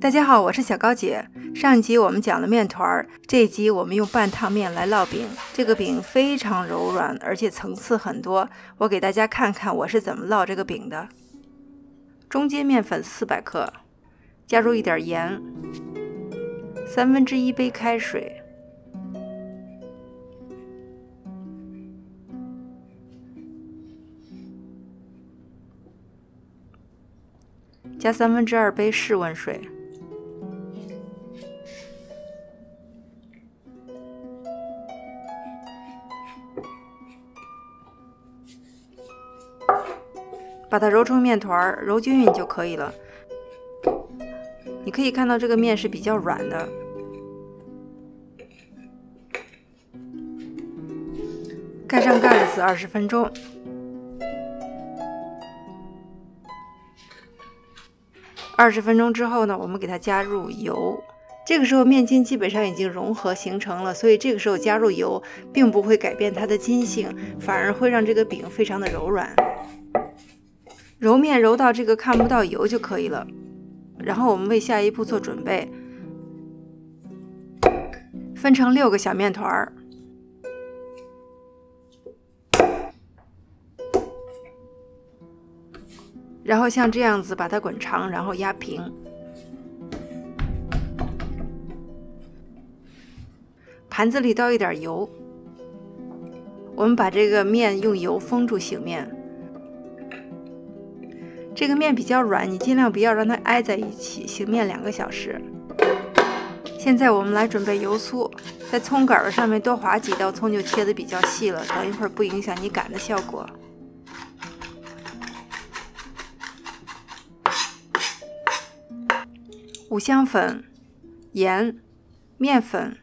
大家好，我是小高姐。上一集我们讲了面团，这一集我们用半烫面来烙饼。这个饼非常柔软，而且层次很多。我给大家看看我是怎么烙这个饼的。中筋面粉400克，加入一点盐，1/3杯开水，加2/3杯室温水。把它揉成面团，揉均匀就可以了。你可以看到这个面是比较软的。盖上盖子20分钟。20分钟之后呢，我们给它加入油。这个时候面筋基本上已经融合形成了，所以这个时候加入油并不会改变它的筋性，反而会让这个饼非常的柔软。揉面揉到这个看不到油就可以了，然后我们为下一步做准备。分成6个小面团，然后像这样子把它滚长，然后压平。盘子里倒一点油，我们把这个面用油封住醒面。这个面比较软，你尽量不要让它挨在一起，醒面2个小时。现在我们来准备油酥，在葱杆上面多划几刀葱，就切得比较细了，等一会儿不影响你擀的效果。五香粉、盐、面粉、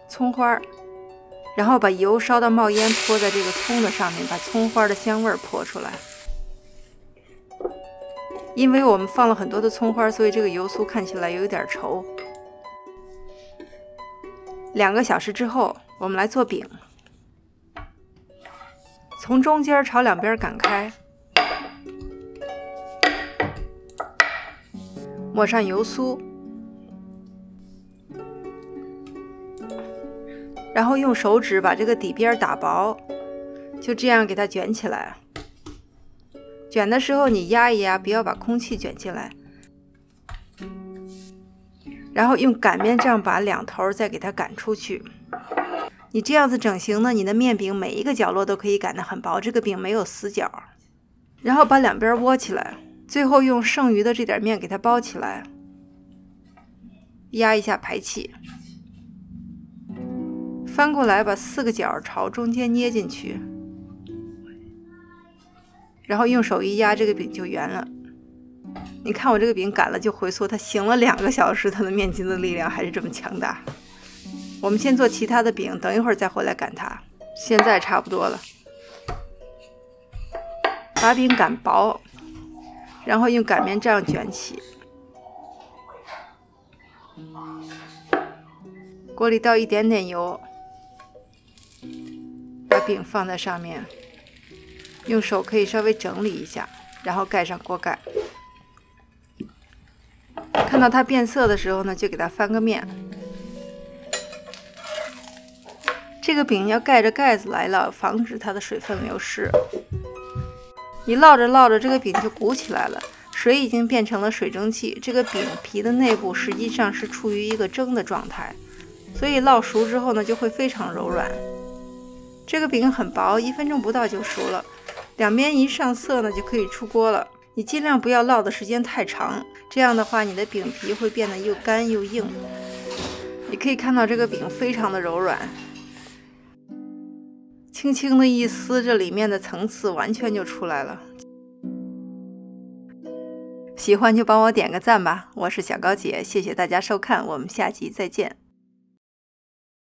葱花，然后把油烧到冒烟，泼在这个葱的上面，把葱花的香味泼出来。因为我们放了很多的葱花，所以这个油酥看起来有点稠。2个小时之后，我们来做饼。从中间朝两边擀开，抹上油酥，然后用手指把这个底边打薄，就这样给它卷起来。卷的时候你压一压，不要把空气卷进来。然后用擀面杖把2头再给它擀出去。你这样子整形呢，你的面饼每一个角落都可以擀得很薄，这个饼没有死角。然后把两边窝起来，最后用剩余的这点面给它包起来，压一下排气。翻过来，把4个角朝中间捏进去，然后用手一压，这个饼就圆了。你看我这个饼擀了就回缩，它醒了2个小时，它的面筋的力量还是这么强大。我们先做其他的饼，等一会儿再回来擀它。现在差不多了，把饼擀薄，然后用擀面杖卷起。锅里倒一点点油，把饼放在上面，用手可以稍微整理一下，然后盖上锅盖。看到它变色的时候呢，就给它翻个面。这个饼要盖着盖子来烙，防止它的水分流失。你烙着烙着，这个饼就鼓起来了，水已经变成了水蒸气。这个饼皮的内部实际上是处于一个蒸的状态，所以烙熟之后呢，就会非常柔软。这个饼很薄，1分钟不到就熟了。两边一上色呢，就可以出锅了。你尽量不要烙的时间太长，这样的话你的饼皮会变得又干又硬。你可以看到这个饼非常的柔软，轻轻的一撕，这里面的层次完全就出来了。喜欢就帮我点个赞吧，我是小高姐，谢谢大家收看，我们下集再见。